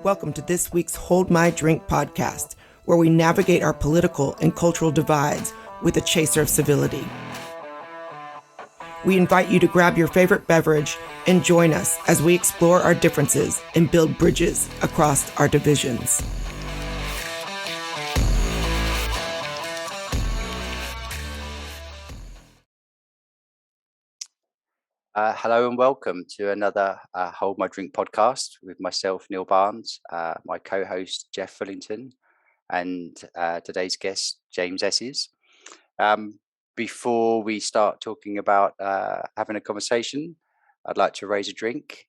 Welcome to this week's Hold My Drink podcast, where we navigate our political and cultural divides with a chaser of civility. We invite you to grab your favorite beverage and join us as we explore our differences and build bridges across our divisions. Hello and welcome to another Hold My Drink podcast with myself, Neil Barnes, my co-host, Jeff Fullington, and today's guest, James Esses. Before we start talking about having a conversation, I'd like to raise a drink.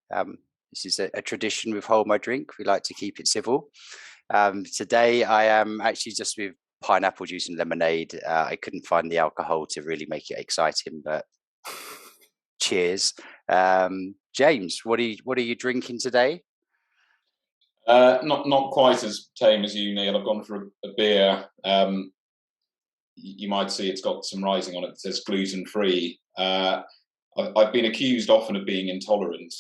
This is a tradition with Hold My Drink. We like to keep it civil. Today, I am actually just with pineapple juice and lemonade. I couldn't find the alcohol to really make it exciting, but cheers. James, what are you drinking today? Not quite as tame as you, Neil. I've gone for a beer. You might see it's got some writing on it that says gluten-free. I've been accused often of being intolerant,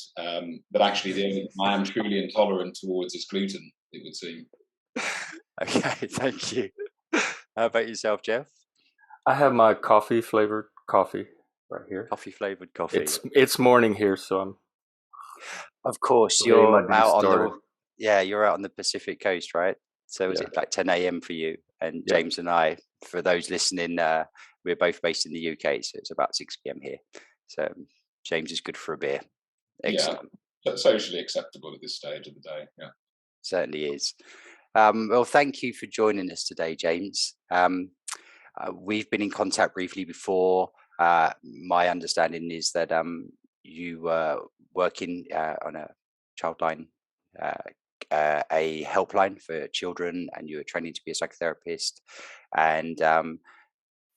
but actually the only thing I am truly intolerant towards is gluten, it would seem. Okay, thank you. How about yourself, Jeff? I have my coffee-flavored coffee right here. Coffee-flavored coffee. It's morning here, so I'm... Of course, you're out on you're out on the Pacific coast, right? So is it like 10 a.m. for you? And James and I, for those listening, we're both based in the UK, so it's about 6 p.m. here. So James is good for a beer. Excellent. Yeah, socially acceptable at this stage of the day. Yeah, certainly is. Well, thank you for joining us today, James. We've been in contact briefly before. My understanding is that you were working on a childline, a helpline for children, and you were training to be a psychotherapist, and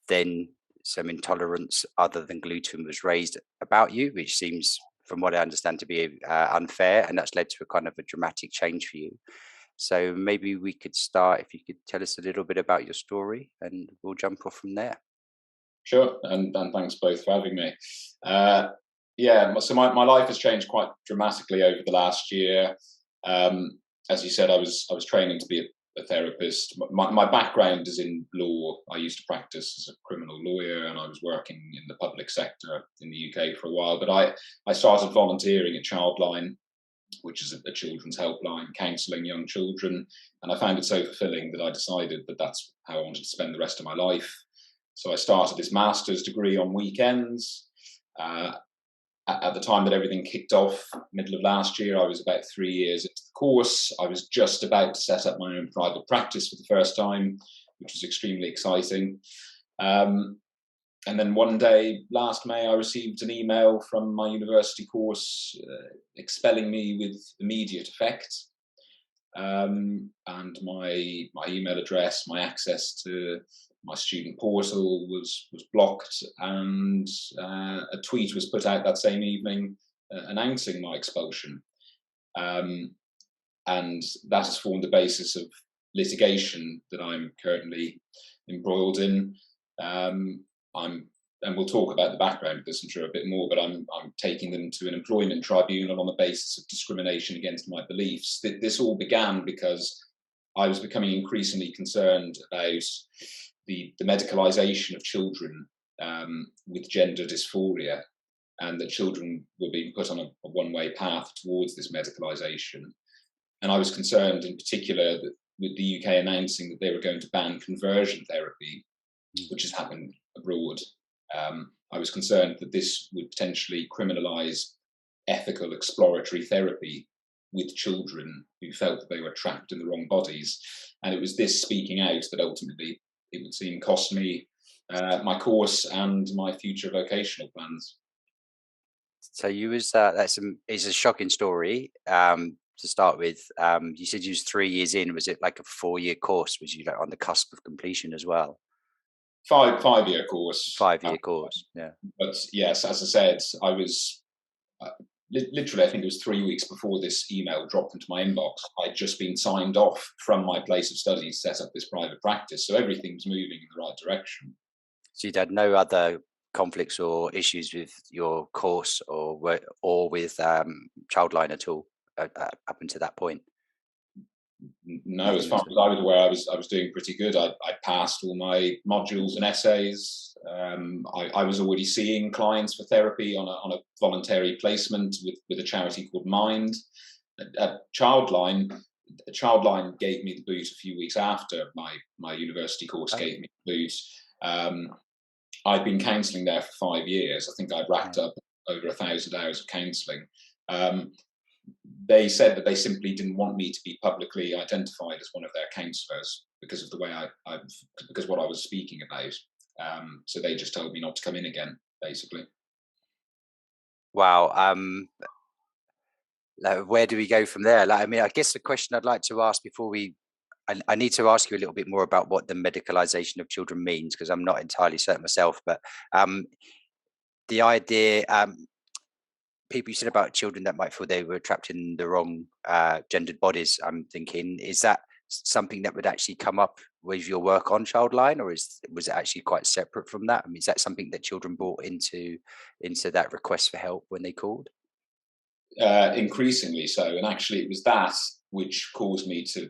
then some intolerance other than gluten was raised about you, which seems, from what I understand, to be unfair, and that's led to a kind of a dramatic change for you. So maybe we could start, if you could tell us a little bit about your story, and we'll jump off from there. Sure, and thanks both for having me. So my life has changed quite dramatically over the last year. As you said, I was training to be a therapist. My background is in law. I used to practice as a criminal lawyer, and I was working in the public sector in the UK for a while. But I started volunteering at Childline, which is a children's helpline, counselling young children. And I found it so fulfilling that I decided that that's how I wanted to spend the rest of my life. So I started this master's degree on weekends. At the time that everything kicked off, middle of last year, I was about 3 years into the course. I was just about to set up my own private practice for the first time, which was extremely exciting. And then one day, last May, I received an email from my university course expelling me with immediate effect. And my email address, my access to my student portal was blocked, and a tweet was put out that same evening announcing my expulsion. And that has formed the basis of litigation that I'm currently embroiled in. And we'll talk about the background of this, I'm sure, a bit more, but I'm taking them to an employment tribunal on the basis of discrimination against my beliefs. This all began because I was becoming increasingly concerned about the medicalisation of children with gender dysphoria, and that children were being put on a one-way path towards this medicalisation. And I was concerned in particular that with the UK announcing that they were going to ban conversion therapy, which has happened abroad. I was concerned that this would potentially criminalise ethical exploratory therapy with children who felt that they were trapped in the wrong bodies. And it was this speaking out that ultimately, it would seem, cost me my course and my future vocational plans. So you was it's a shocking story to start with. You said you was 3 years in. Was it like a 4-year course? Was you like on the cusp of completion as well? 5-year course. 5-year course, yeah. But yes, as I said, I was literally, I think it was 3 weeks before this email dropped into my inbox. I'd just been signed off from my place of study to set up this private practice. So everything was moving in the right direction. So you'd had no other conflicts or issues with your course or with Childline at all up until that point? No, as far as I was aware, I was doing pretty good. I passed all my modules and essays. I was already seeing clients for therapy on a voluntary placement with a charity called Mind. Childline gave me the boot a few weeks after my university course gave me the boot. I'd been counselling there for 5 years. I think I'd racked up over 1,000 hours of counselling. They said that they simply didn't want me to be publicly identified as one of their counsellors because of the way because what I was speaking about. So they just told me not to come in again, basically. Wow. Where do we go from there? I mean, I guess the question I'd like to ask before I need to ask you a little bit more about what the medicalization of children means, because I'm not entirely certain myself. But the idea, people you said about children that might feel they were trapped in the wrong gendered bodies, I'm thinking, is that something that would actually come up with your work on Childline, or was it actually quite separate from that? I mean, is that something that children brought into that request for help when they called? Increasingly so, and actually it was that which caused me to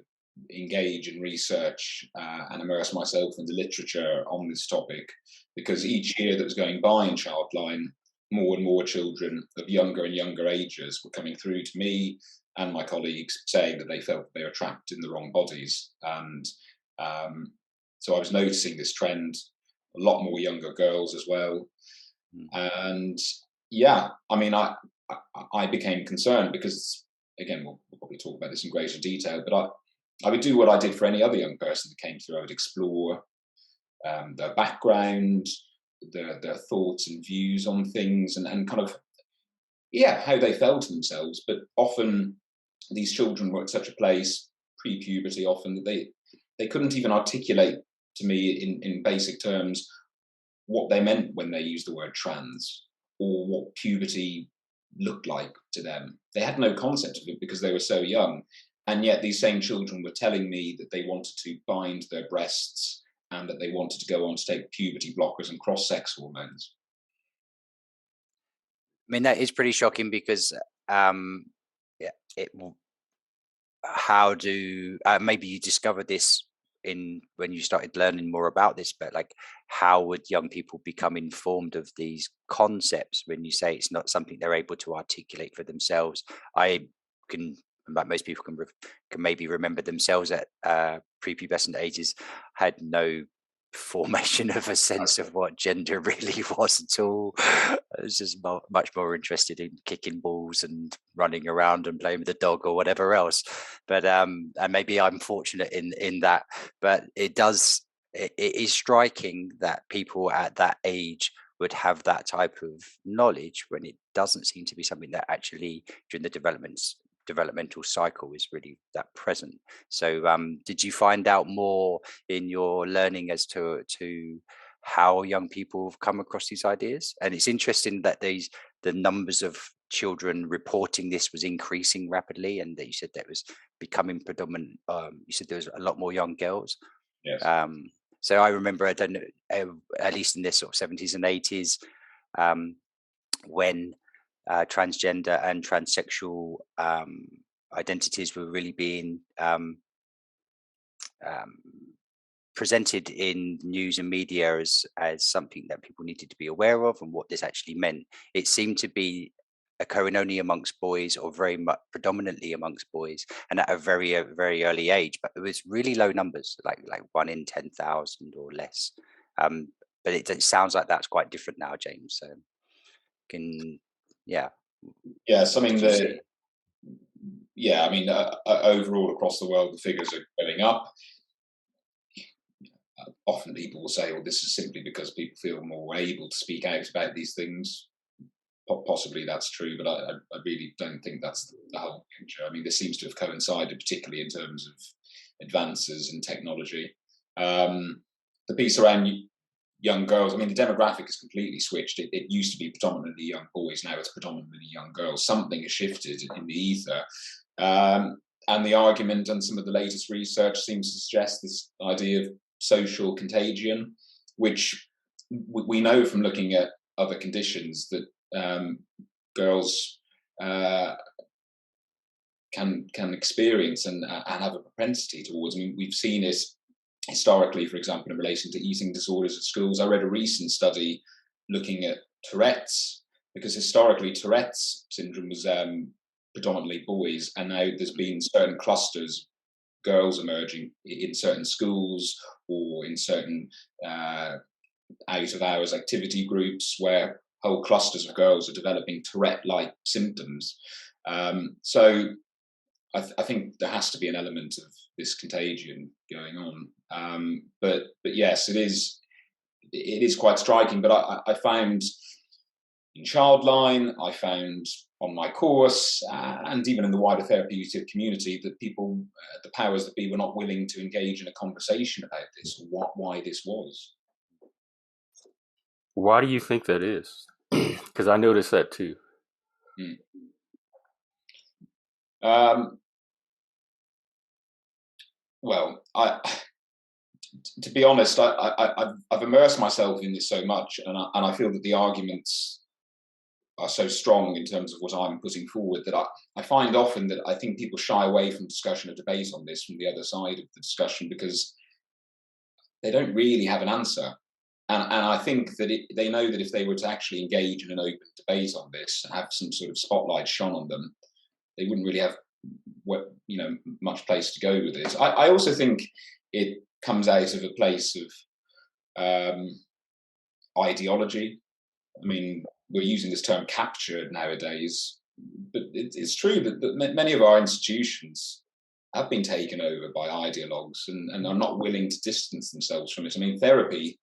engage in research and immerse myself in the literature on this topic, because each year that was going by in Childline, more and more children of younger and younger ages were coming through to me and my colleagues saying that they felt they were trapped in the wrong bodies. And so I was noticing this trend, a lot more younger girls as well. And yeah, I mean, I became concerned because, again, we'll probably talk about this in greater detail, but I would do what I did for any other young person that came through. I would explore their background, their thoughts and views on things, and kind of, how they felt themselves. But often these children were at such a place, pre-puberty often, that they couldn't even articulate to me in basic terms what they meant when they used the word trans, or what puberty looked like to them. They had no concept of it because they were so young. And yet these same children were telling me that they wanted to bind their breasts and that they wanted to go on to take puberty blockers and cross-sex hormones. I mean, that is pretty shocking because how do maybe you discovered this when you started learning more about this, but like, how would young people become informed of these concepts when you say it's not something they're able to articulate for themselves? I can, like most people, can maybe remember themselves at prepubescent ages, had no formation of a sense of what gender really was at all. I was just much more interested in kicking balls and running around and playing with the dog or whatever else. But and maybe I'm fortunate in that. But it is striking that people at that age would have that type of knowledge when it doesn't seem to be something that actually during the developmental cycle is really that present. So did you find out more in your learning as to how young people have come across these ideas? And it's interesting that the numbers of children reporting this was increasing rapidly, and that you said that was becoming predominant. You said there was a lot more young girls. Yes. So I remember, I don't know, at least in the sort of 70s and 80s, when transgender and transsexual identities were really being presented in news and media as something that people needed to be aware of and what this actually meant. It seemed to be occurring only amongst boys, or very much predominantly amongst boys, and at a very very early age. But it was really low numbers, like 1 in 10,000 or less. But it sounds like that's quite different now, James. So Yes, I mean overall across the world the figures are going up. Often people will say, well, this is simply because people feel more able to speak out about these things. Possibly that's true, but I really don't think that's the whole picture. I mean, this seems to have coincided, particularly in terms of advances in technology. The piece around young girls, I mean, the demographic is completely switched. It used to be predominantly young boys, now it's predominantly young girls. Something has shifted in the ether. And the argument and some of the latest research seems to suggest this idea of social contagion, which we know from looking at other conditions that girls can experience and have a propensity towards. I mean, we've seen it historically, for example, in relation to eating disorders at schools. I read a recent study looking at Tourette's, because historically Tourette's syndrome was predominantly boys, and now there's been certain clusters, girls emerging in certain schools or in certain out of hours activity groups where whole clusters of girls are developing Tourette-like symptoms. So I think there has to be an element of this contagion going on. But yes, it is quite striking. But I found in Childline, I found on my course, and even in the wider therapeutic community, that people, the powers that be, were not willing to engage in a conversation about this, or why this was. Why do you think that is? Because I noticed that too. Well, to be honest, I've immersed myself in this so much, and I feel that the arguments are so strong in terms of what I'm putting forward that I find often that I think people shy away from discussion or debate on this from the other side of the discussion because they don't really have an answer. And I think that they know that if they were to actually engage in an open debate on this and have some sort of spotlight shone on them, they wouldn't really have much place to go with it. I also think it comes out of a place of ideology. I mean, we're using this term captured nowadays, but it's true that many of our institutions have been taken over by ideologues and are not willing to distance themselves from it. I mean, therapy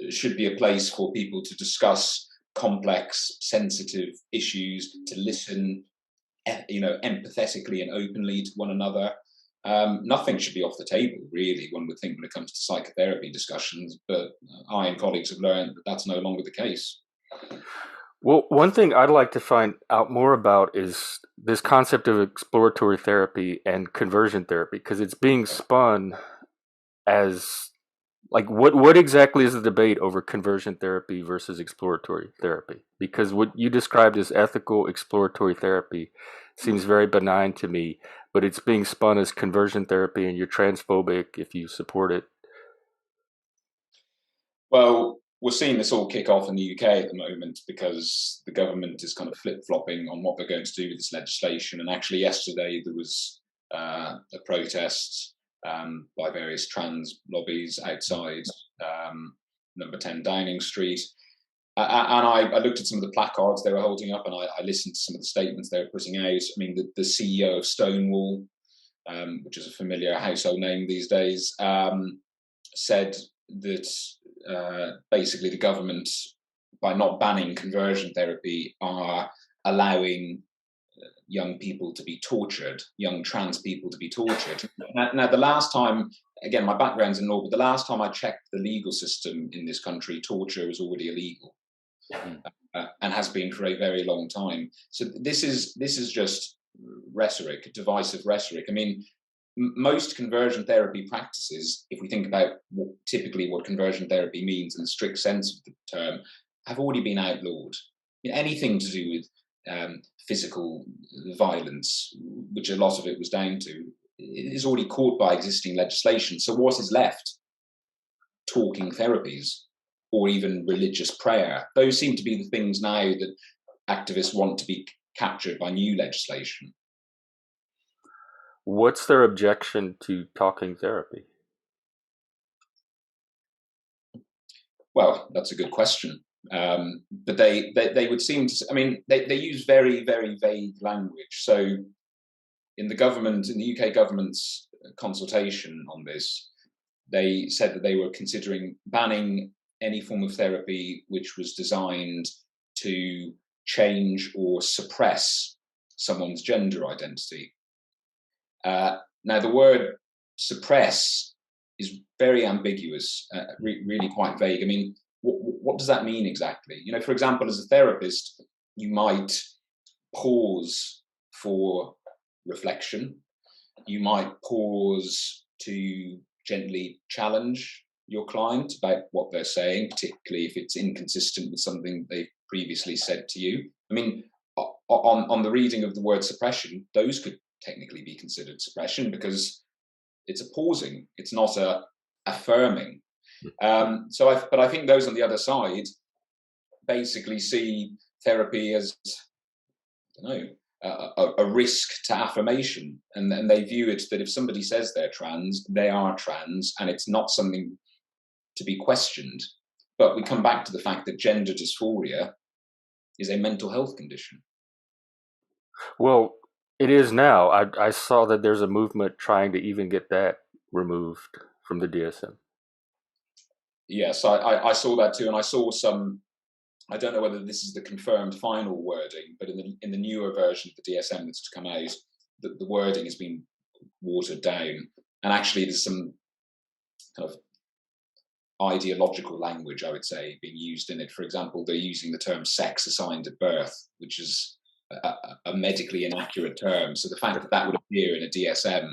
should be a place for people to discuss complex, sensitive issues, to listen, empathetically and openly to one another. Nothing should be off the table, really, one would think, when it comes to psychotherapy discussions, but I and colleagues have learned that that's no longer the case. Well, one thing I'd like to find out more about is this concept of exploratory therapy and conversion therapy, because it's being spun as, like, what exactly is the debate over conversion therapy versus exploratory therapy? Because what you described as ethical exploratory therapy seems very benign to me, but it's being spun as conversion therapy, and you're transphobic if you support it. Well, we're seeing this all kick off in the UK at the moment because the government is kind of flip-flopping on what they're going to do with this legislation. And actually yesterday there was a protest by various trans lobbies outside number 10 Downing Street. And I looked at some of the placards they were holding up, and I listened to some of the statements they were putting out. I mean, the CEO of Stonewall, which is a familiar household name these days, said that basically the government, by not banning conversion therapy, are allowing young people to be tortured, young trans people to be tortured. Now, the last time, again, my background's in law, but the last time I checked the legal system in this country, torture was already illegal. And has been for a very long time. So this is just rhetoric, divisive rhetoric. I mean, most conversion therapy practices, if we think about typically what conversion therapy means in the strict sense of the term, have already been outlawed. Anything to do with physical violence, which a lot of it was down to, is already caught by existing legislation. So what is left? Talking therapies, or even religious prayer. Those seem to be the things now that activists want to be captured by new legislation. What's their objection to talking therapy? Well, that's a good question. But they would seem to, I mean, they use very, very vague language. So in the government, in the UK government's consultation on this, they said that they were considering banning any form of therapy which was designed to change or suppress someone's gender identity. Now, the word suppress is very ambiguous, really quite vague. I mean, what does that mean exactly? For example, as a therapist, you might pause for reflection. You might pause to gently challenge your client about what they're saying, particularly if it's inconsistent with something they've previously said to you. I mean, on the reading of the word suppression, those could technically be considered suppression because it's a pausing, it's not a affirming. But I think those on the other side basically see therapy as, I don't know, a risk to affirmation, and they view it that if somebody says they're trans, they are trans, and it's not something to be questioned. But we come back to the fact that gender dysphoria is a mental health condition. Well, it is now. I saw that there's a movement trying to even get that removed from the DSM. Yes, I saw that too, and I saw some. I don't know whether this is the confirmed final wording, but in the newer version of the DSM that's to come out, the wording has been watered down, and actually there's some kind of ideological language, I would say, being used in it. For example, they're using the term sex assigned at birth, which is a medically inaccurate term. So the fact that that would appear in a DSM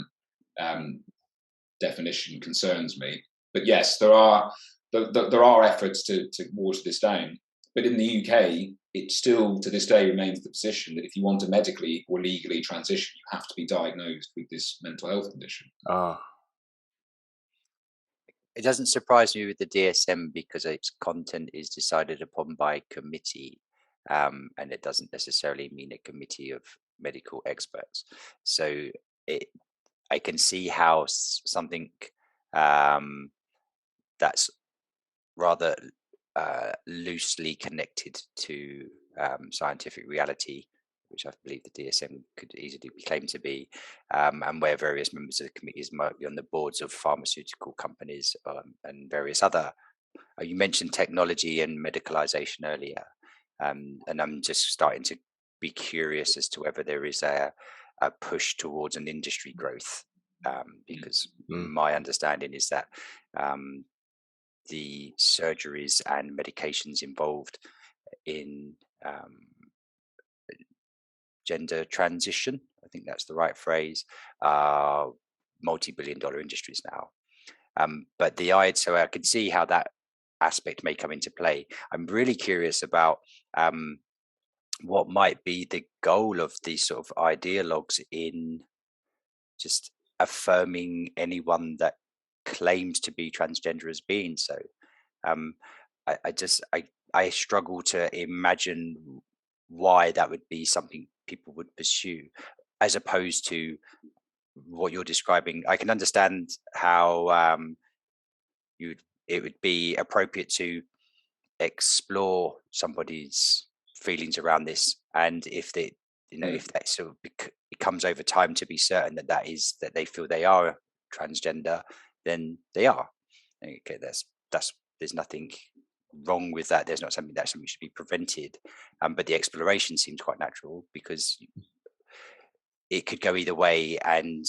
definition concerns me. But yes, there are efforts to water this down. But in the UK, it still to this day remains the position that if you want to medically or legally transition, you have to be diagnosed with this mental health condition. It doesn't surprise me with the DSM because its content is decided upon by committee, and it doesn't necessarily mean a committee of medical experts. So I can see how something that's rather loosely connected to scientific reality, which I believe the DSM could easily be claimed to be, and where various members of the committees might be on the boards of pharmaceutical companies and various other. You mentioned technology and medicalization earlier, and I'm just starting to be curious as to whether there is a push towards an industry growth, because my understanding is that the surgeries and medications involved in gender transition, I think that's the right phrase, multi-billion-dollar industries now. But so I can see how that aspect may come into play. I'm really curious about what might be the goal of these sort of ideologues in just affirming anyone that claims to be transgender as being so. I struggle to imagine why that would be something people would pursue, as opposed to what you're describing. I can understand how it would be appropriate to explore somebody's feelings around this, and if they, if that sort of becomes over time to be certain that they feel they are transgender, then they are. Okay, there's nothing wrong with that. There's not something should be prevented, but the exploration seems quite natural because it could go either way, and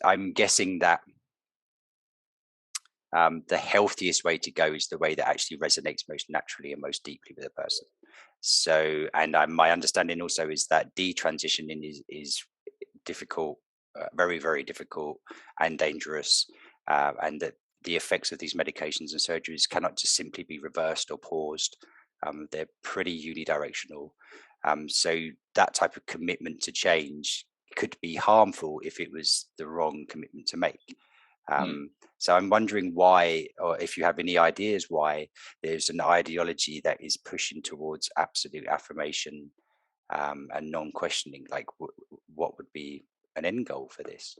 I'm guessing that the healthiest way to go is the way that actually resonates most naturally and most deeply with a person. So, and my understanding also is that detransitioning is difficult, very, very difficult and dangerous, and that the effects of these medications and surgeries cannot just simply be reversed or paused. They're pretty unidirectional. So that type of commitment to change could be harmful if it was the wrong commitment to make. So I'm wondering why, or if you have any ideas why there's an ideology that is pushing towards absolute affirmation and non-questioning. Like, what would be an end goal for this?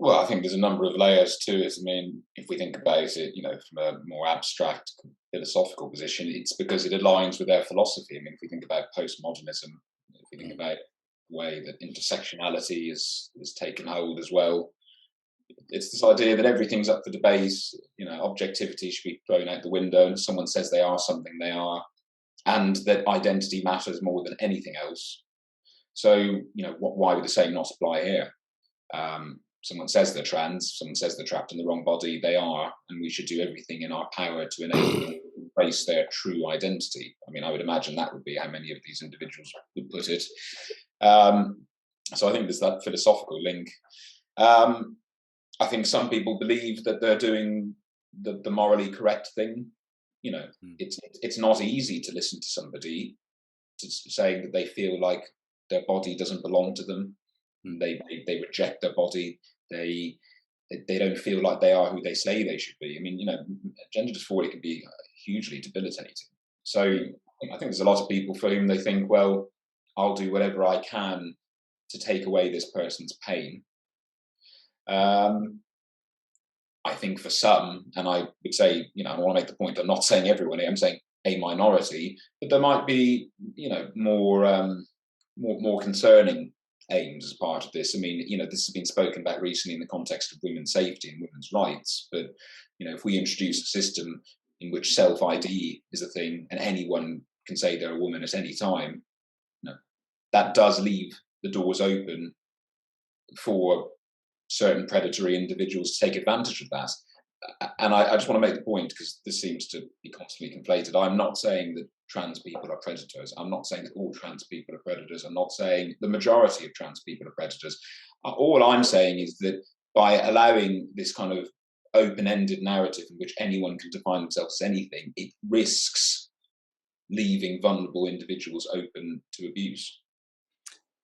Well, I think there's a number of layers to it. I mean, if we think about it, from a more abstract philosophical position, it's because it aligns with their philosophy. I mean, if we think about postmodernism, if we think about the way that intersectionality is taken hold as well, it's this idea that everything's up for debate. Objectivity should be thrown out the window, and if someone says they are something, they are, and that identity matters more than anything else. So, why would the same not apply here? Someone says they're trans, someone says they're trapped in the wrong body, they are, and we should do everything in our power to enable them to embrace their true identity. I mean, I would imagine that would be how many of these individuals would put it. So I think there's that philosophical link. I think some people believe that they're doing the morally correct thing, it's not easy to listen to somebody saying that they feel like their body doesn't belong to them. They reject their body. They don't feel like they are who they say they should be. I mean, gender dysphoria can be hugely debilitating. So I think there's a lot of people for whom they think, well, I'll do whatever I can to take away this person's pain. I think for some, and I would say, I want to make the point, I'm not saying everyone, I'm saying a minority, but there might be, more concerning aims as part of this. I mean, this has been spoken about recently in the context of women's safety and women's rights. But, if we introduce a system in which self-ID is a thing and anyone can say they're a woman at any time, that does leave the doors open for certain predatory individuals to take advantage of that. And I just want to make the point, because this seems to be constantly conflated. I'm not saying that trans people are predators. I'm not saying that all trans people are predators. I'm not saying the majority of trans people are predators. All I'm saying is that by allowing this kind of open-ended narrative in which anyone can define themselves as anything, it risks leaving vulnerable individuals open to abuse.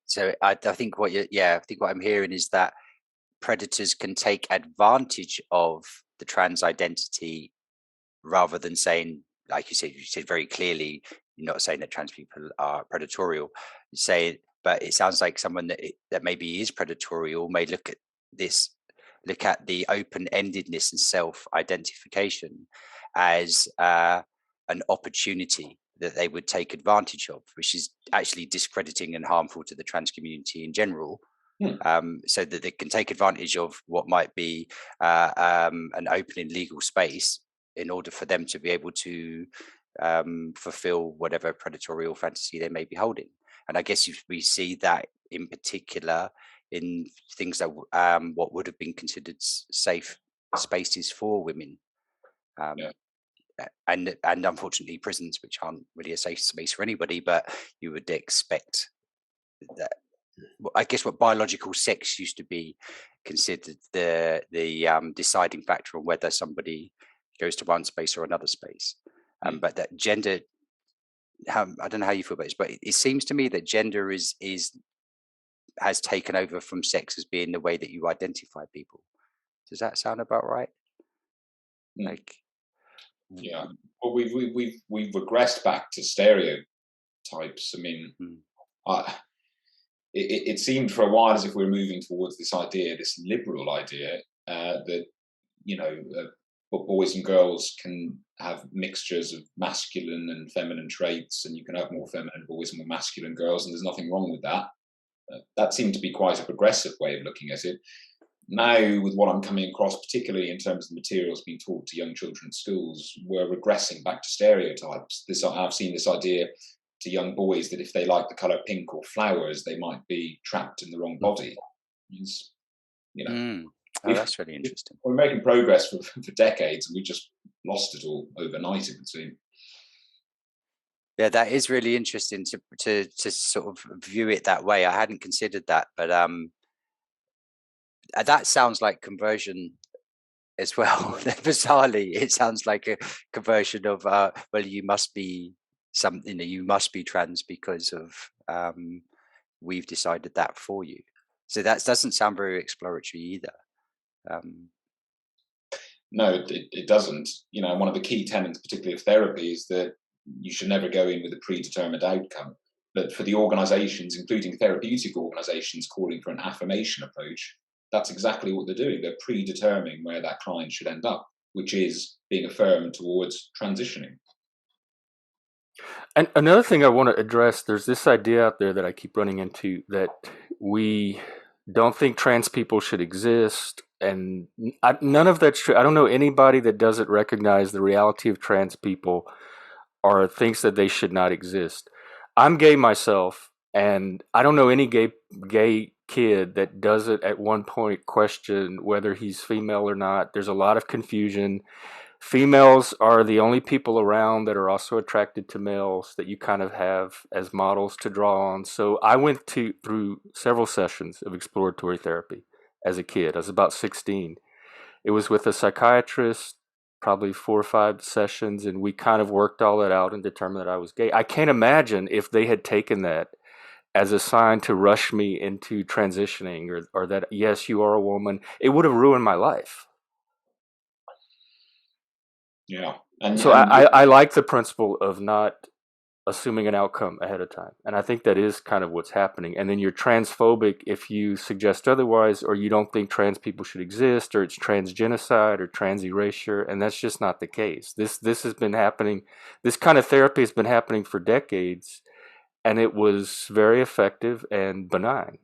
So I think what I'm hearing is that predators can take advantage of the trans identity, rather than saying, like you said very clearly, you're not saying that trans people are predatorial. You say, but it sounds like someone that maybe is predatorial may look at the open-endedness and self-identification as an opportunity that they would take advantage of, which is actually discrediting and harmful to the trans community in general. So that they can take advantage of what might be an open legal space in order for them to be able to fulfill whatever predatorial fantasy they may be holding. And I guess we see that in particular in things that what would have been considered safe spaces for women. And unfortunately prisons, which aren't really a safe space for anybody, but you would expect that. I guess what biological sex used to be considered the deciding factor on whether somebody goes to one space or another space. But that gender, I don't know how you feel about this, but it seems to me that gender has taken over from sex as being the way that you identify people. Does that sound about right? Yeah. Well, we've regressed back to stereotypes. I mean, it seemed for a while as if we were moving towards this liberal idea, that boys and girls can have mixtures of masculine and feminine traits, and you can have more feminine boys and more masculine girls, and there's nothing wrong with that. That seemed to be quite a progressive way of looking at it. Now, with what I'm coming across, particularly in terms of the materials being taught to young children in schools, we're regressing back to stereotypes. I've seen this idea to young boys that if they like the color pink or flowers, they might be trapped in the wrong body. That's really interesting. We're making progress for decades, and we just lost it all overnight, it would seem. Yeah, that is really interesting to sort of view it that way. I hadn't considered that, but that sounds like conversion as well. Bizarrely, it sounds like a conversion of you must be something, you must be trans because of we've decided that for you. So that doesn't sound very exploratory either. No, it doesn't. One of the key tenets, particularly of therapy, is that you should never go in with a predetermined outcome. But for the organizations, including therapeutic organizations, calling for an affirmation approach, that's exactly what they're doing. They're predetermining where that client should end up, which is being affirmed towards transitioning. And another thing I want to address, there's this idea out there that I keep running into that we don't think trans people should exist. And none of that's true. I don't know anybody that doesn't recognize the reality of trans people or thinks that they should not exist. I'm gay myself, and I don't know any gay kid that doesn't at one point question whether he's female or not. There's a lot of confusion. Females are the only people around that are also attracted to males that you kind of have as models to draw on. So I went through several sessions of exploratory therapy as a kid. I was about 16. It was with a psychiatrist, probably 4 or 5 sessions, and we kind of worked all that out and determined that I was gay. I can't imagine if they had taken that as a sign to rush me into transitioning, or that, yes, you are a woman. It would have ruined my life. Yeah. So I like the principle of not assuming an outcome ahead of time. And I think that is kind of what's happening. And then you're transphobic if you suggest otherwise, or you don't think trans people should exist, or it's transgenocide or trans erasure. And that's just not the case. This has been happening. This kind of therapy has been happening for decades, and it was very effective and benign.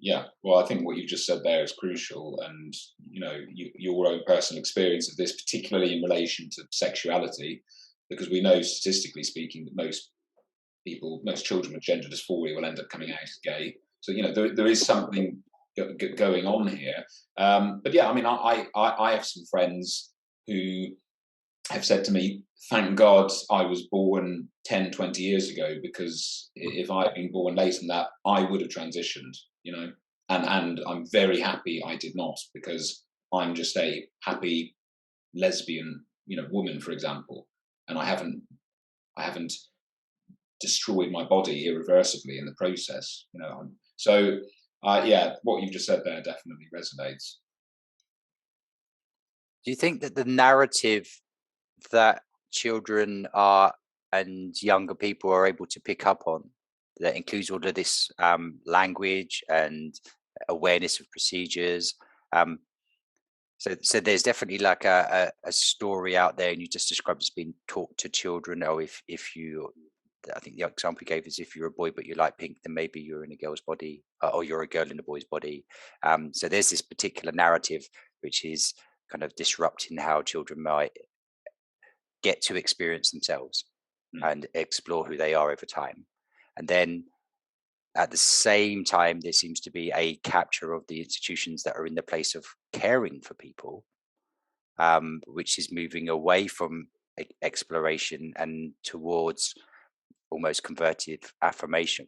Yeah, well, I think what you've just said there is crucial, and your own personal experience of this, particularly in relation to sexuality, because we know, statistically speaking, that most children with gender dysphoria will end up coming out as gay. So there is something going on here. But yeah, I mean, I have some friends who have said to me, thank God I was born 10, 20 years ago, because if I had been born later than that, I would have transitioned, and I'm very happy I did not, because I'm just a happy lesbian, woman, for example, and I haven't destroyed my body irreversibly in the process, So yeah, what you've just said there definitely resonates. Do you think that the narrative that children are and younger people are able to pick up on, that includes all of this language and awareness of procedures, so there's definitely like a story out there, and you just described as being taught to children, or if you, I think the example you gave is, if you're a boy but you like pink, then maybe you're in a girl's body, or you're a girl in a boy's body. So there's this particular narrative which is kind of disrupting how children might get to experience themselves and explore who they are over time. And then at the same time, there seems to be a capture of the institutions that are in the place of caring for people, which is moving away from exploration and towards almost converted affirmation.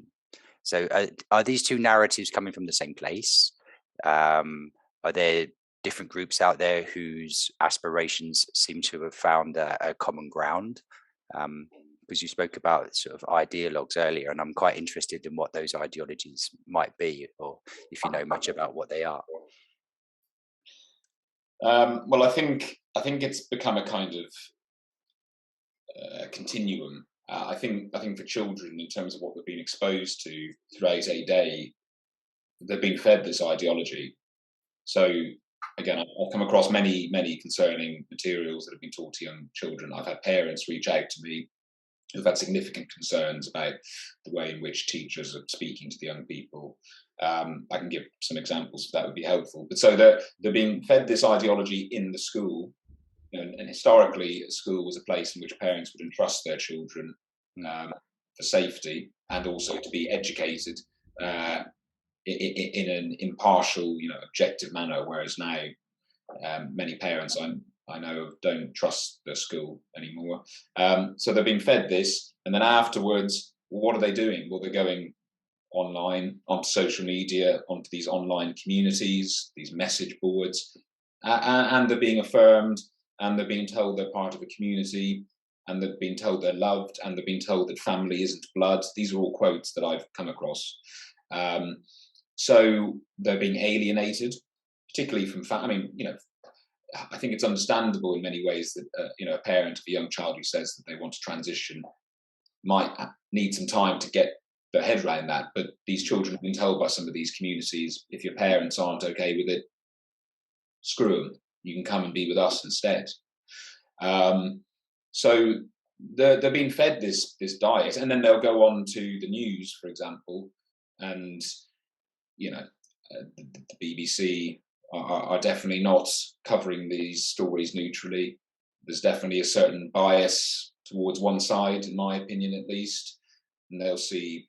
So are these two narratives coming from the same place? Are there different groups out there whose aspirations seem to have found a common ground? Because you spoke about sort of ideologues earlier, and I'm quite interested in what those ideologies might be, or if you know much about what they are. Well, I think it's become a kind of continuum. I think for children, in terms of what they've been exposed to throughout a day, they've been fed this ideology. So again, I've come across many concerning materials that have been taught to young children. I've had parents reach out to me who've had significant concerns about the way in which teachers are speaking to the young people. I can give some examples if that would be helpful. But so they're being fed this ideology in the school, and historically, a school was a place in which parents would entrust their children for safety, and also to be educated in an impartial, objective manner. Whereas now, many parents I know don't trust their school anymore. So they're being fed this, and then afterwards, what are they doing? Well, they're going online, onto social media, onto these online communities, these message boards, and they're being affirmed, and they're being told they're part of a community, and they're being told they're loved, and they're being told that family isn't blood. These are all quotes that I've come across. So they're being alienated, particularly from I think it's understandable in many ways that a parent of a young child who says that they want to transition might need some time to get their head around that. But these children have been told by some of these communities, if your parents aren't okay with it, screw them. You can come and be with us instead. So they're being fed this diet, and then they'll go on to the news, for example, and the BBC are definitely not covering these stories neutrally. There's definitely a certain bias towards one side, in my opinion, at least. And they'll see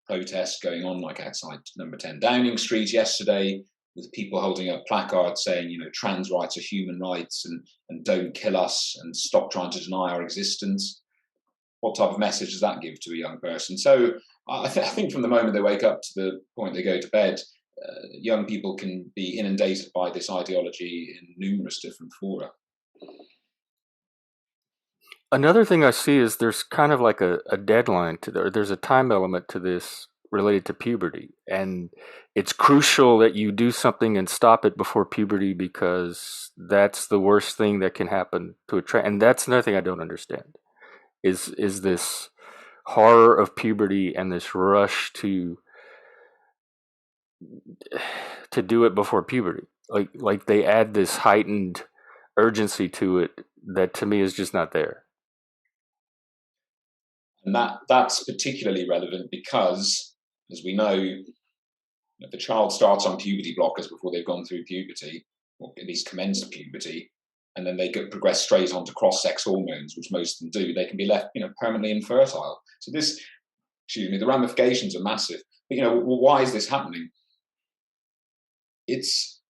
protests going on, like outside number 10 Downing Street yesterday, with people holding up placards saying, trans rights are human rights, and don't kill us, and stop trying to deny our existence. What type of message does that give to a young person? So I think from the moment they wake up to the point they go to bed, young people can be inundated by this ideology in numerous different fora. Another thing I see is there's kind of like a deadline to there's a time element to this related to puberty. And it's crucial that you do something and stop it before puberty because that's the worst thing that can happen to a child. And that's another thing I don't understand is this horror of puberty and this rush to do it before puberty. Like they add this heightened urgency to it that to me is just not there. And that's particularly relevant because, as we know, if the child starts on puberty blockers before they've gone through puberty, or at least commenced puberty, and then they progress straight onto cross-sex hormones, which most of them do, they can be left, permanently infertile. So the ramifications are massive. But, why is this happening? It's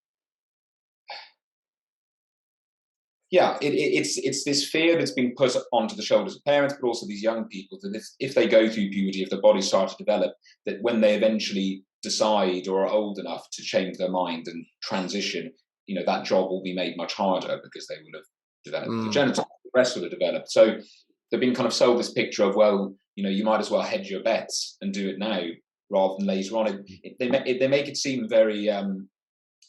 this fear that's been put onto the shoulders of parents, but also these young people, that if they go through puberty, if their bodies start to develop, that when they eventually decide or are old enough to change their mind and transition, that job will be made much harder because they will have developed the genitals, the breast will have developed. So they've been kind of sold this picture of, well, you might as well hedge your bets and do it now rather than later on. They make it seem very,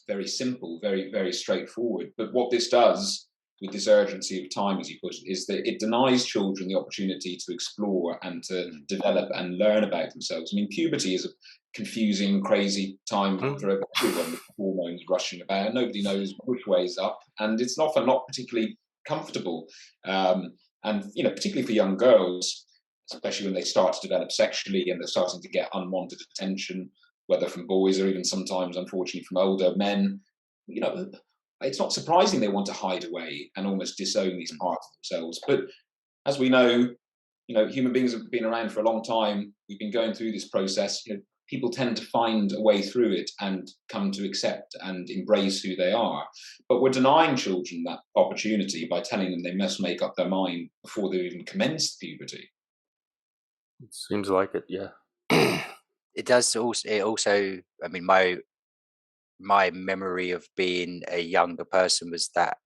very simple, very, very straightforward. But what this does with this urgency of time, as you put it, is that it denies children the opportunity to explore and to develop and learn about themselves. I mean, puberty is a confusing, crazy time for everyone with hormones rushing about. Nobody knows which way is up, and it's often not particularly comfortable. And particularly for young girls, especially when they start to develop sexually and they're starting to get unwanted attention, whether from boys or even sometimes, unfortunately, from older men, it's not surprising they want to hide away and almost disown these parts of themselves. But as we know, human beings have been around for a long time. We've been going through this process. People tend to find a way through it and come to accept and embrace who they are. But we're denying children that opportunity by telling them they must make up their mind before they've even commenced puberty. It seems like it, yeah. It does also, I mean, my memory of being a younger person was that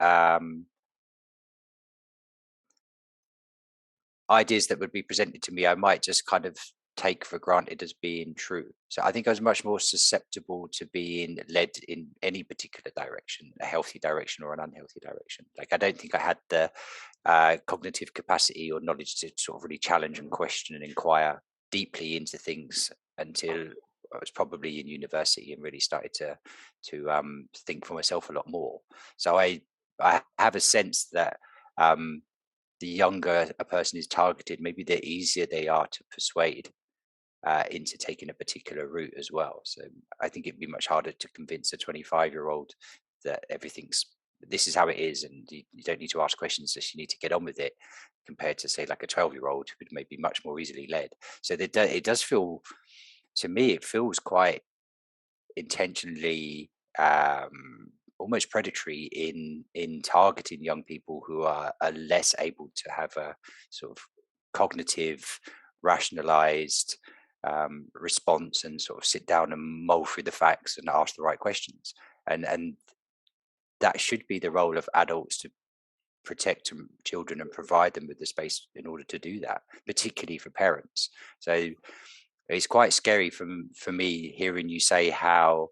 ideas that would be presented to me, I might just kind of take for granted as being true. So I think I was much more susceptible to being led in any particular direction, a healthy direction or an unhealthy direction. Like, I don't think I had the cognitive capacity or knowledge to sort of really challenge and question and inquire deeply into things until I was probably in university and really started to think for myself a lot more. So I have a sense that the younger a person is targeted, maybe the easier they are to persuade into taking a particular route as well. So I think it'd be much harder to convince a 25-year-old that this is how it is, and you don't need to ask questions, just you need to get on with it, compared to, say, like a 12-year-old who could maybe much more easily led. So it does feel, to me, it feels quite intentionally almost predatory in targeting young people who are less able to have a sort of cognitive, rationalized response and sort of sit down and mull through the facts and ask the right questions. And that should be the role of adults, to protect children and provide them with the space in order to do that, particularly for parents. So it's quite scary for me hearing you say how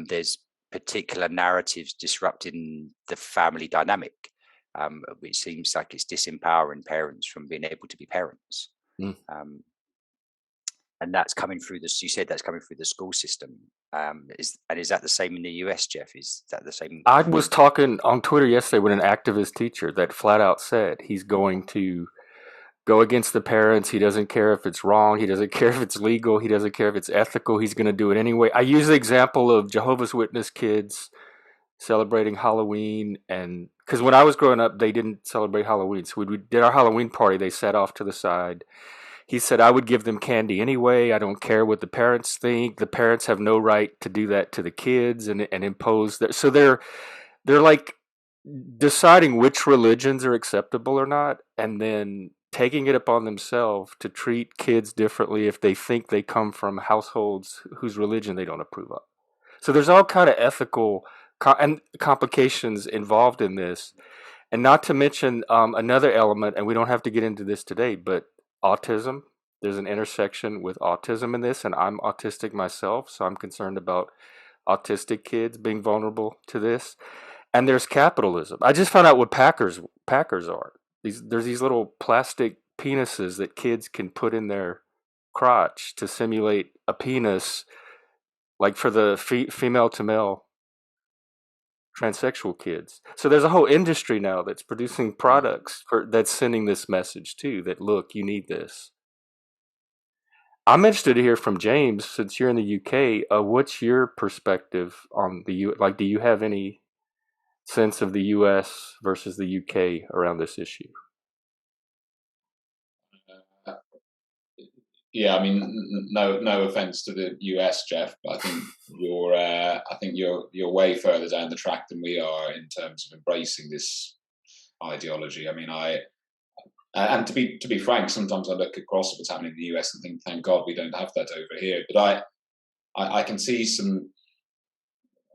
there's particular narratives disrupting the family dynamic, which seems like it's disempowering parents from being able to be parents. And that's coming through you said that's coming through the school system. Is that the same in the US, Jeff? Is that the same? I was talking on Twitter yesterday with an activist teacher that flat out said he's going to go against the parents. He doesn't care if it's wrong. He doesn't care if it's legal. He doesn't care if it's ethical. He's going to do it anyway. I use the example of Jehovah's Witness kids celebrating Halloween, and because when I was growing up, they didn't celebrate Halloween. So we did our Halloween party. They sat off to the side. He said, I would give them candy anyway. I don't care what the parents think. The parents have no right to do that to the kids and impose that. So they're like deciding which religions are acceptable or not, and then taking it upon themselves to treat kids differently if they think they come from households whose religion they don't approve of. So there's all kind of ethical and complications involved in this. And not to mention another element, and we don't have to get into this today, but autism. There's an intersection with autism in this, and I'm autistic myself, so I'm concerned about autistic kids being vulnerable to this. And there's capitalism. I just found out what Packers are. There's these little plastic penises that kids can put in their crotch to simulate a penis, like for the female to male transsexual kids. So there's a whole industry now that's producing products that's sending this message too, that look, you need this. I'm interested to hear from James, since you're in the UK. What's your perspective on the like? Do you have any sense of the US versus the UK around this issue? Yeah, I mean, no offense to the US, Jeff, but I think you're way further down the track than we are in terms of embracing this ideology. I mean, and to be frank, sometimes I look across at what's happening in the US and think, thank God we don't have that over here. But I can see some,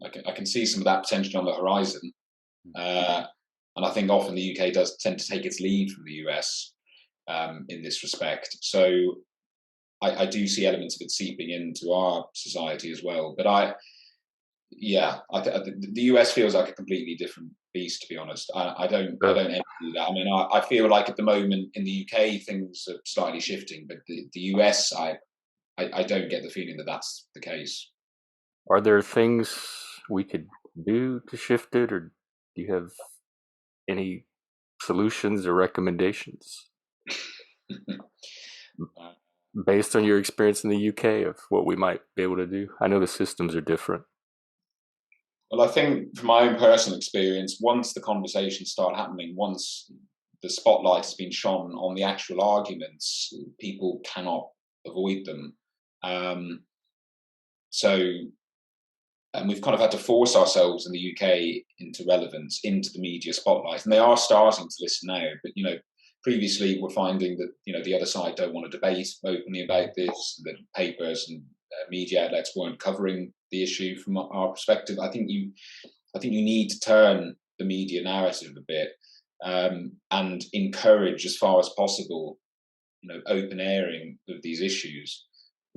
I can see some of that potentially on the horizon, and I think often the UK does tend to take its lead from the US in this respect. So I do see elements of it seeping into our society as well. But the US feels like a completely different beast, to be honest. I don't envy that. I mean, I feel like at the moment in the UK things are slightly shifting, but the US, I don't get the feeling that that's the case. Are there things we could do to shift it, or do you have any solutions or recommendations based on your experience in the UK of what we might be able to do? I know the systems are different. Well, I think from my own personal experience, once the conversations start happening, once the spotlight has been shone on the actual arguments, people cannot avoid them. And we've kind of had to force ourselves in the UK into relevance, into the media spotlight. And they are starting to listen now. But, previously we're finding that, the other side don't want to debate openly about this, that papers and media outlets weren't covering the issue from our perspective. I think you need to turn the media narrative a bit, and encourage as far as possible, open airing of these issues.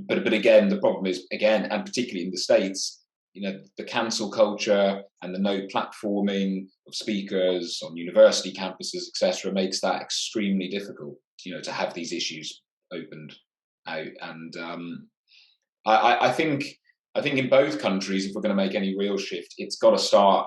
But again, the problem is, and particularly in the States, the cancel culture and the no platforming of speakers on university campuses, etc., makes that extremely difficult, to have these issues opened out. And I think in both countries, if we're going to make any real shift, it's got to start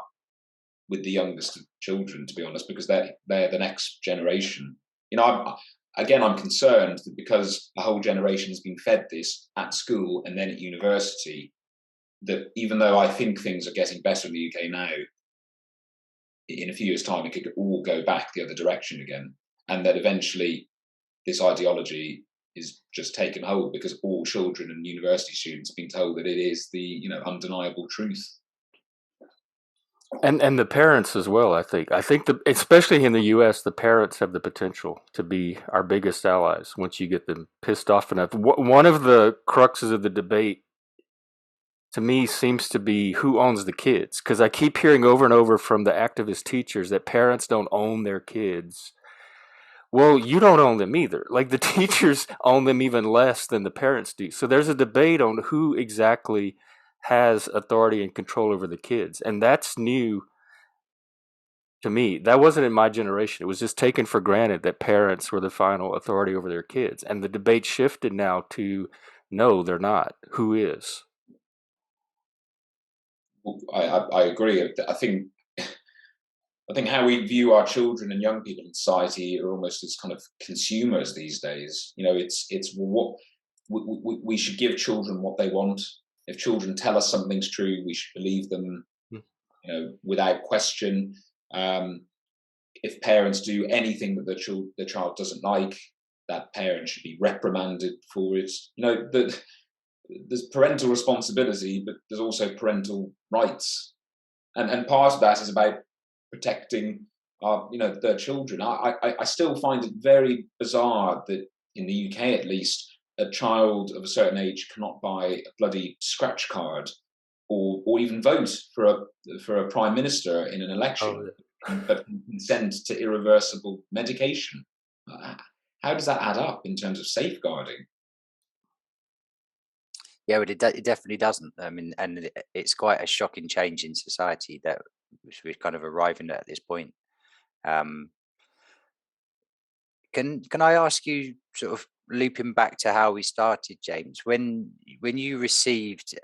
with the youngest of children, to be honest, because they're the next generation. I'm concerned that because a whole generation has been fed this at school and then at university, that even though I think things are getting better in the UK now, in a few years' time, it could all go back the other direction again. And that eventually this ideology is just taken hold because all children and university students have been told that it is the, undeniable truth. And the parents as well, I think especially in the US, the parents have the potential to be our biggest allies once you get them pissed off enough. One of the cruxes of the debate to me seems to be who owns the kids, because I keep hearing over and over from the activist teachers that parents don't own their kids. Well, you don't own them either. Like, the teachers own them even less than the parents do. So there's a debate on who exactly has authority and control over the kids. And that's new to me. That wasn't in my generation. It was just taken for granted that parents were the final authority over their kids. And the debate shifted now to, no, they're not. Who is? I agree. I think how we view our children and young people in society are almost as kind of consumers these days. It's what we should give children what they want. If children tell us something's true, we should believe them, without question. If parents do anything that the child doesn't like, that parent should be reprimanded for it. There's parental responsibility, but there's also parental rights, and part of that is about protecting their children. I still find it very bizarre that in the UK, at least, a child of a certain age cannot buy a bloody scratch card or even vote for a prime minister in an election, but consent to irreversible medication. How does that add up in terms of safeguarding? Yeah, but it definitely doesn't. I mean, and it's quite a shocking change in society that we're kind of arriving at this point. Um, can I ask you, sort of looping back to how we started, James, when you received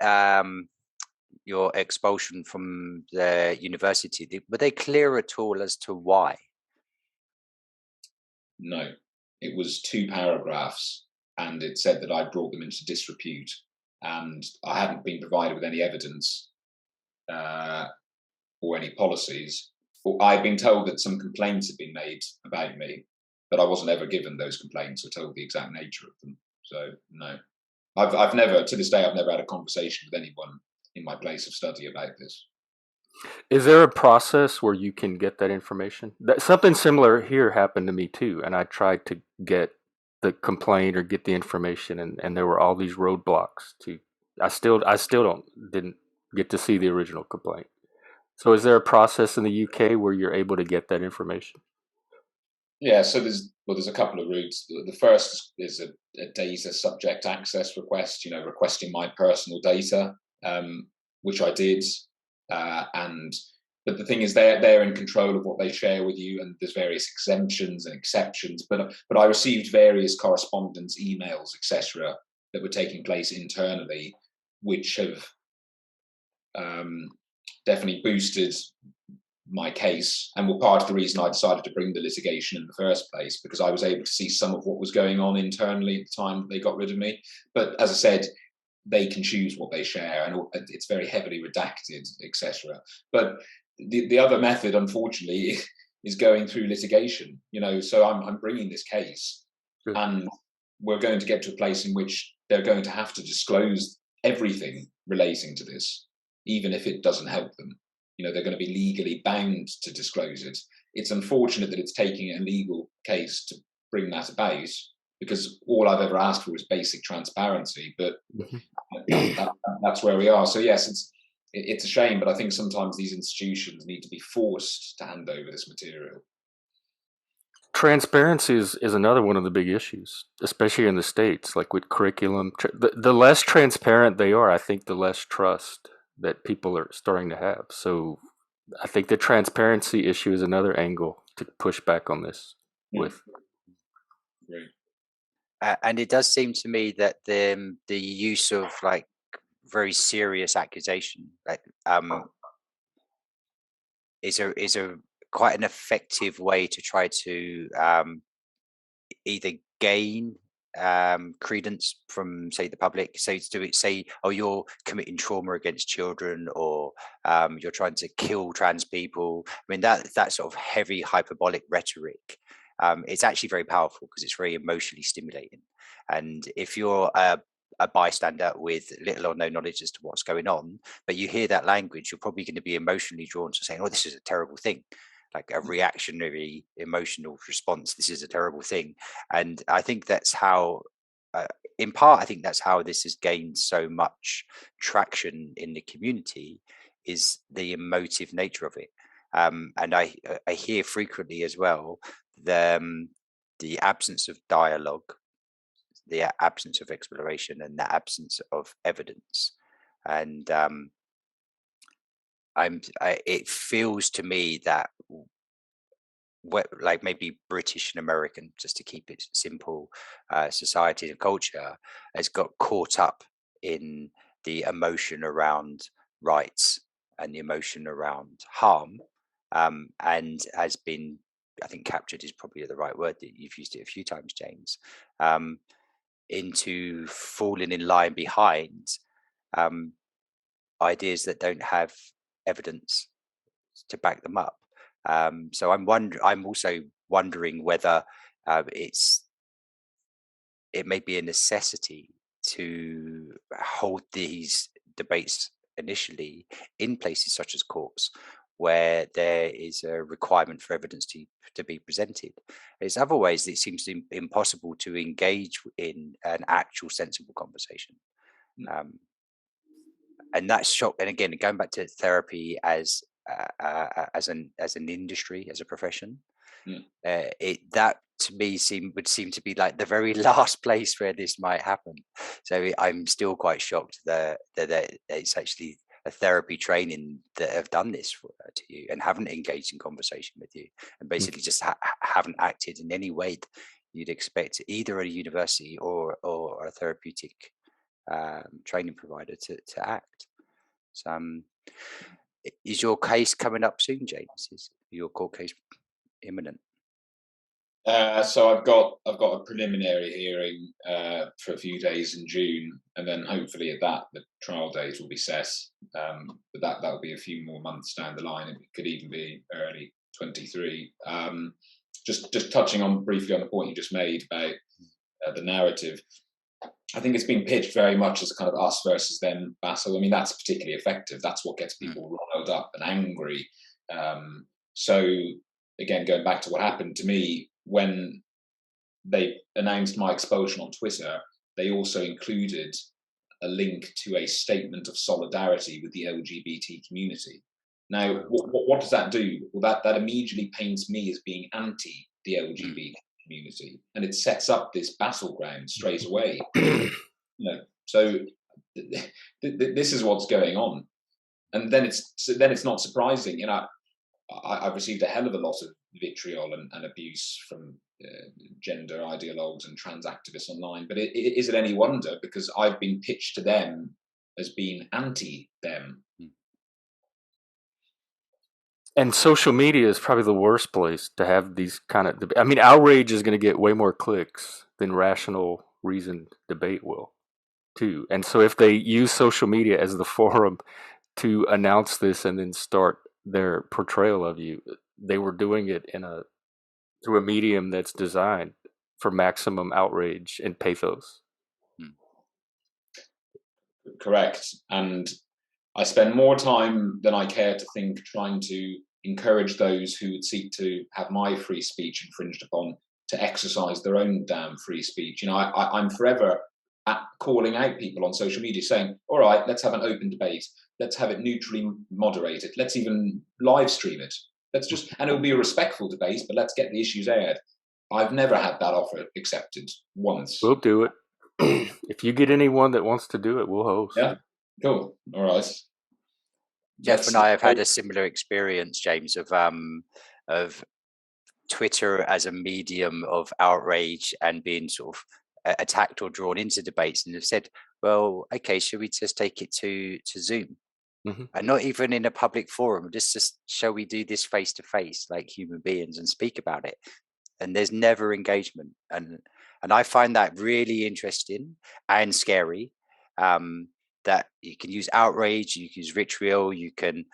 your expulsion from the university, were they clear at all as to why? No, it was 2 paragraphs, and it said that I brought them into disrepute, and I hadn't been provided with any evidence or any policies. I'd been told that some complaints had been made about me, but I wasn't ever given those complaints or told the exact nature of them. So no, I've never, to this day, I've never had a conversation with anyone in my place of study about this. Is there a process where you can get that information? Something similar here happened to me too, and I tried to get the complaint or get the information, and there were all these roadblocks to. I still didn't get to see the original complaint. So is there a process in the UK where you're able to get that information? Yeah, so there's a couple of routes. The first is a data subject access request, requesting my personal data, which I did. But the thing is, they're in control of what they share with you, and there's various exemptions and exceptions. But I received various correspondence, emails, etc., that were taking place internally, which have definitely boosted my case, and were part of the reason I decided to bring the litigation in the first place, because I was able to see some of what was going on internally at the time that they got rid of me. But as I said, they can choose what they share, and it's very heavily redacted, etc. But the other method, unfortunately, is going through litigation. So I'm bringing this case, and we're going to get to a place in which they're going to have to disclose everything relating to this, even if it doesn't help them. They're going to be legally bound to disclose it. It's unfortunate that it's taking a legal case to bring that about, because all I've ever asked for is basic transparency. But that's where we are. So yes, it's a shame, but I think sometimes these institutions need to be forced to hand over this material. Transparency is another one of the big issues, especially in the States, like with curriculum. The less transparent they are, I think the less trust that people are starting to have. So I think the transparency issue is another angle to push back on this with. Great. And it does seem to me that the use of like very serious accusation is a quite an effective way to try to either gain credence from, say, the public. So to say, oh, you're committing trauma against children, or you're trying to kill trans people. I mean, that sort of heavy hyperbolic rhetoric, it's actually very powerful because it's very emotionally stimulating. And if you're a bystander with little or no knowledge as to what's going on, but you hear that language, you're probably going to be emotionally drawn to saying, oh, this is a terrible thing, like a reactionary emotional response. This is a terrible thing. And I think that's how, in part, I think that's how this has gained so much traction in the community, is the emotive nature of it. And I hear frequently as well the absence of dialogue, the absence of exploration, and the absence of evidence. And it feels to me that like maybe British and American, just to keep it simple, society and culture has got caught up in the emotion around rights and the emotion around harm, and has been, I think captured is probably the right word, that you've used it a few times, James, into falling in line behind ideas that don't have evidence to back them up. So I'm also wondering whether it may be a necessity to hold these debates initially in places such as courts, where there is a requirement for evidence to be presented. There's other ways that it seems impossible to engage in an actual sensible conversation. and that's shock. And again, going back to therapy as an industry, as a profession, that to me would seem to be like the very last place where this might happen. So I'm still quite shocked that it's actually a therapy training that have done this to you and haven't engaged in conversation with you, and basically just haven't acted in any way you'd expect either a university or a therapeutic training provider to act. So is your case coming up soon, James? Is your court case imminent? So I've got a preliminary hearing for a few days in June, and then hopefully at that the trial date will be set. But that will be a few more months down the line. It could even be early 23. Just touching on briefly on the point you just made about the narrative. I think it's been pitched very much as kind of us versus them battle. I mean, that's particularly effective. That's what gets people riled up and angry. So again, going back to what happened to me, when they announced my expulsion on Twitter, they also included a link to a statement of solidarity with the LGBT community. Now, what does that do? Well, that immediately paints me as being anti the LGBT community, and it sets up this battleground straight away. So this is what's going on, and then it's not surprising. I've received a hell of a lot of vitriol and abuse from gender ideologues and trans activists online, but is it any wonder? Because I've been pitched to them as being anti them. And social media is probably the worst place to have these kind of I mean, outrage is going to get way more clicks than rational, reasoned debate will, too. And so if they use social media as the forum to announce this and then start their portrayal of you, they were doing it through a medium that's designed for maximum outrage and pathos. Correct. And I spend more time than I care to think trying to encourage those who would seek to have my free speech infringed upon to exercise their own damn free speech. I'm forever calling out people on social media saying, all right, let's have an open debate. Let's have it neutrally moderated. Let's even live stream it. And it'll be a respectful debate, but let's get the issues aired. I've never had that offer accepted once. We'll do it. If you get anyone that wants to do it, we'll host. Yeah, cool. All right. Jeff and I have had a similar experience, James, of Twitter as a medium of outrage and being sort of attacked or drawn into debates, and have said, well, okay, should we just take it to Zoom? And not even in a public forum, just shall we do this face to face like human beings and speak about it? And there's never engagement, and I find that really interesting and scary. That you can use outrage, you can use vitriol, you can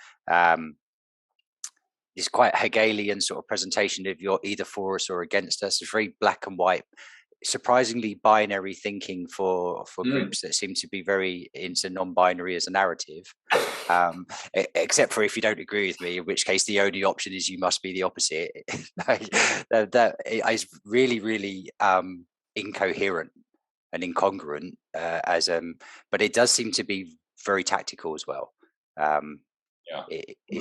it's quite Hegelian sort of presentation of you're either for us or against us. It's very black and white, surprisingly binary thinking for groups that seem to be very into non-binary as a narrative, except for if you don't agree with me, in which case the only option is you must be the opposite. that is really, really incoherent and incongruent but it does seem to be very tactical as well. They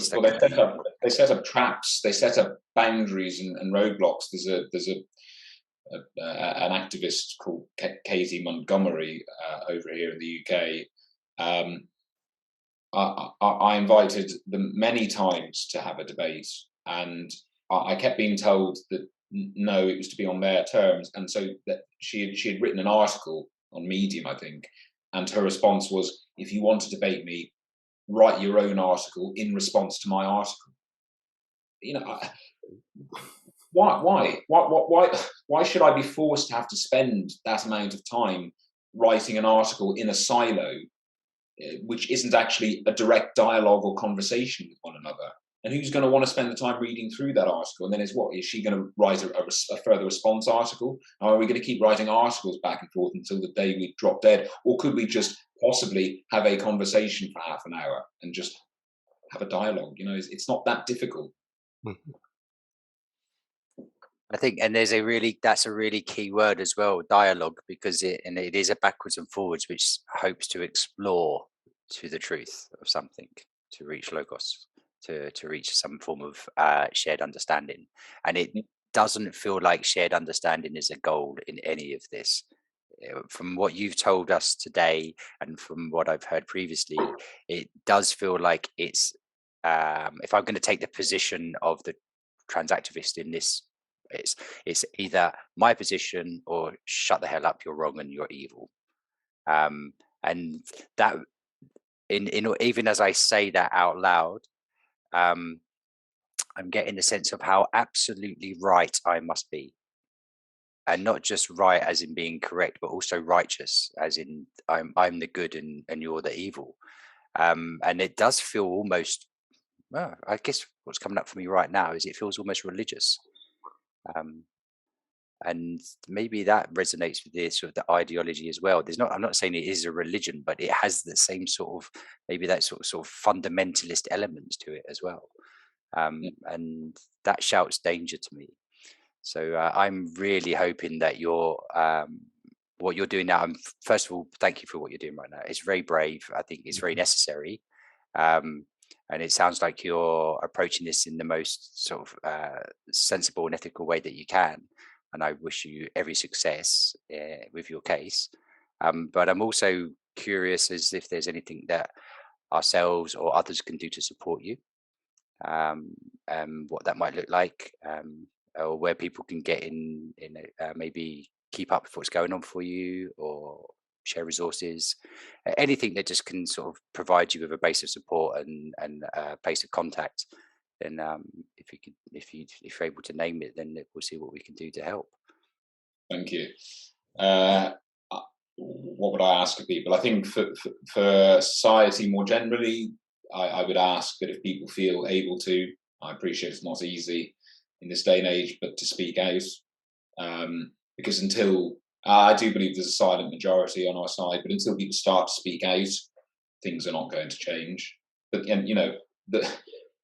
set up traps, they set up boundaries and roadblocks. There's an activist called Katie Montgomery over here in the UK. I invited them many times to have a debate, and I kept being told that no, it was to be on their terms. And so that she had written an article on Medium, I think, and her response was, if you want to debate me, write your own article in response to my article. Why should I be forced to have to spend that amount of time writing an article in a silo, which isn't actually a direct dialogue or conversation with one another? And who's going to want to spend the time reading through that article? And then is she going to write a further response article? Or are we going to keep writing articles back and forth until the day we drop dead? Or could we just possibly have a conversation for half an hour and just have a dialogue? It's not that difficult. I think, and that's a really key word as well, dialogue, because it is a backwards and forwards, which hopes to explore to the truth of something, to reach logos, to reach some form of shared understanding. And it doesn't feel like shared understanding is a goal in any of this. From what you've told us today and from what I've heard previously, it does feel like it's, if I'm going to take the position of the transactivist in this, it's either my position or shut the hell up, you're wrong and you're evil. And that, in even as I say that out loud, I'm getting the sense of how absolutely right I must be, and not just right as in being correct, but also righteous as in I'm the good and you're the evil. And it does feel almost, well, I guess what's coming up for me right now is it feels almost religious. And maybe that resonates with this sort of the ideology as well. I'm not saying it is a religion, but it has the same sort of, maybe that sort of fundamentalist elements to it as well. And that shouts danger to me. So I'm really hoping that what you're doing now. First of all, thank you for what you're doing right now. It's very brave. I think it's very necessary. And it sounds like you're approaching this in the most sort of sensible and ethical way that you can. And I wish you every success with your case. But I'm also curious as if there's anything that ourselves or others can do to support you, what that might look like, or where people can get in maybe keep up with what's going on for you, or share resources, anything that just can sort of provide you with a base of support and a place of contact. Then if you're able to name it, then we'll see what we can do to help. Thank you. What would I ask of people? I think for society more generally, I would ask that if people feel able to, I appreciate it's not easy in this day and age, but to speak out, because until I do believe there's a silent majority on our side, but until people start to speak out, things are not going to change. But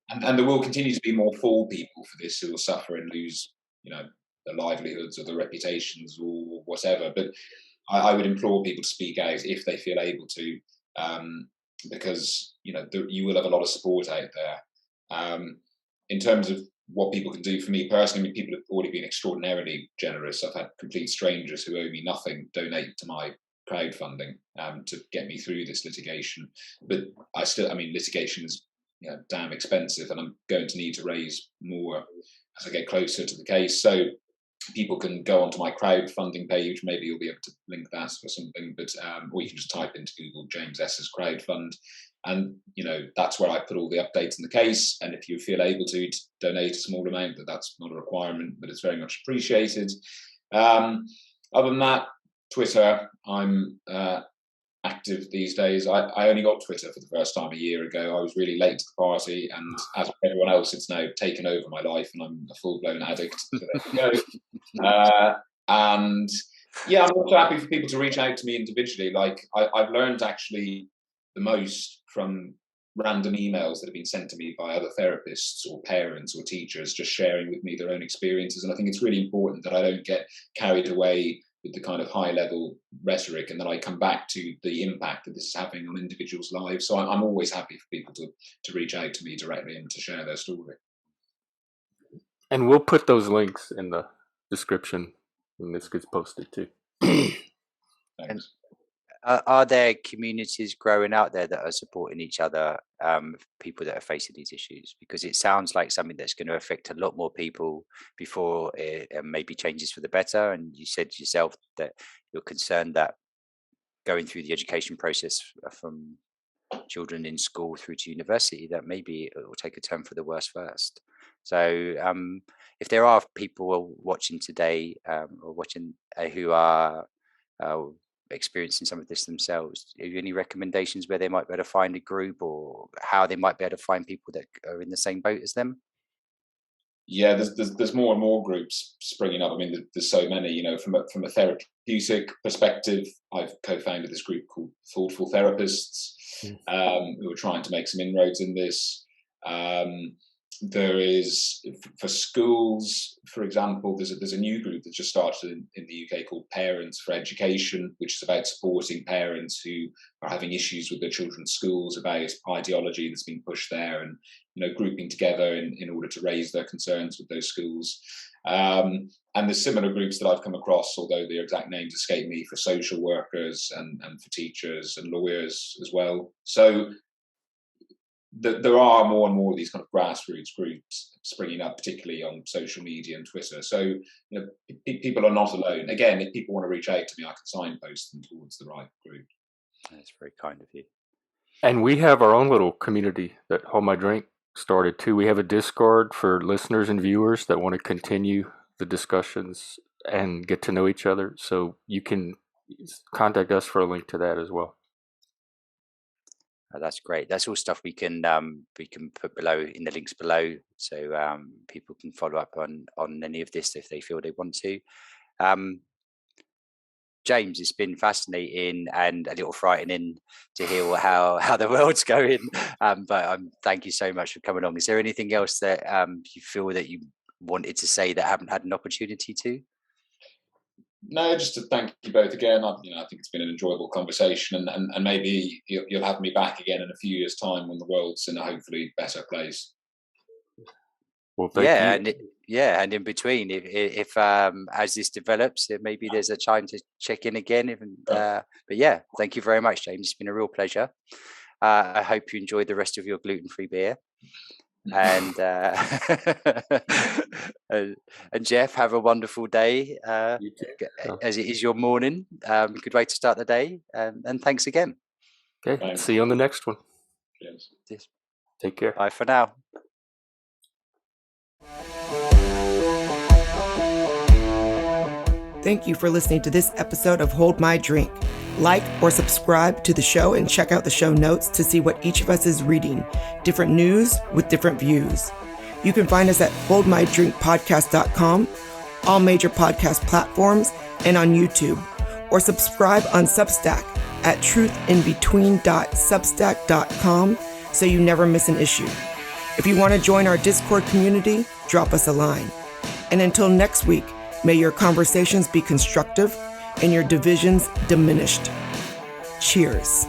and there will continue to be more full people for this who will suffer and lose, their livelihoods or their reputations or whatever. But I would implore people to speak out if they feel able to, because you will have a lot of support out there. In terms of what people can do for me personally, people have already been extraordinarily generous. I've had complete strangers who owe me nothing donate to my crowdfunding to get me through this litigation. But litigation is damn expensive, and I'm going to need to raise more as I get closer to the case. So people can go onto my crowdfunding page. Maybe you'll be able to link that or something, but or you can just type into Google James Esses crowdfund, and that's where I put all the updates in the case. And if you feel able to donate a small amount, that's not a requirement, but it's very much appreciated. Other than that, Twitter, I'm active these days. I only got Twitter for the first time a year ago. I was really late to the party, and as with everyone else, it's now taken over my life, and I'm a full-blown addict. So there you go. And yeah, I'm also happy for people to reach out to me individually. Like I've learned actually the most from random emails that have been sent to me by other therapists or parents or teachers, just sharing with me their own experiences. And I think it's really important that I don't get carried away with the kind of high level rhetoric, and then I come back to the impact that this is having on individuals' lives. So I'm always happy for people to reach out to me directly and to share their story. And we'll put those links in the description when this gets posted too. Thanks. Are there communities growing out there that are supporting each other, people that are facing these issues? Because it sounds like something that's going to affect a lot more people before it maybe changes for the better. And you said yourself that you're concerned that going through the education process from children in school through to university, that maybe it will take a turn for the worse first. So if there are people watching today or watching who are experiencing some of this themselves, have you any recommendations where they might be able to find a group, or how they might be able to find people that are in the same boat as them? Yeah, there's more and more groups springing up. I mean, there's so many. From a therapeutic perspective, I've co-founded this group called Thoughtful Therapists, who are trying to make some inroads in this. there is, for schools, for example, there's a new group that just started in the UK called Parents for Education, which is about supporting parents who are having issues with their children's schools about ideology that's being pushed there, and grouping together in order to raise their concerns with those schools. And there's similar groups that I've come across, although their exact names escape me, for social workers and for teachers and lawyers as well. So there are more and more of these kind of grassroots groups springing up, particularly on social media and Twitter. So people are not alone. Again, if people want to reach out to me, I can signpost them towards the right group. That's very kind of you. And we have our own little community that Hold My Drink started too. We have a Discord for listeners and viewers that want to continue the discussions and get to know each other. So you can contact us for a link to that as well. Oh, that's great. That's all stuff we can put below in the links below, so people can follow up on any of this if they feel they want to. James, it's been fascinating and a little frightening to hear how the world's going. But thank you so much for coming along. Is there anything else that you feel that you wanted to say that haven't had an opportunity to? No, just to thank you both again. I think it's been an enjoyable conversation, and maybe you'll have me back again in a few years' time when the world's in a hopefully better place. Well, thank you. And in between, if as this develops, maybe there's a time to check in again. But yeah, thank you very much, James. It's been a real pleasure. I hope you enjoy the rest of your gluten-free beer. And and Jeff, have a wonderful day, as it is your morning. Good way to start the day, and thanks again. Okay, thanks. See you on the next one. Yes. Take care. Bye for now. Thank you for listening to this episode of Hold My Drink. Like or subscribe to the show and check out the show notes to see what each of us is reading. Different news with different views. You can find us at holdmydrinkpodcast.com, all major podcast platforms, and on YouTube. Or subscribe on Substack at truthinbetween.substack.com so you never miss an issue. If you want to join our Discord community, drop us a line. And until next week, may your conversations be constructive and your divisions diminished. Cheers.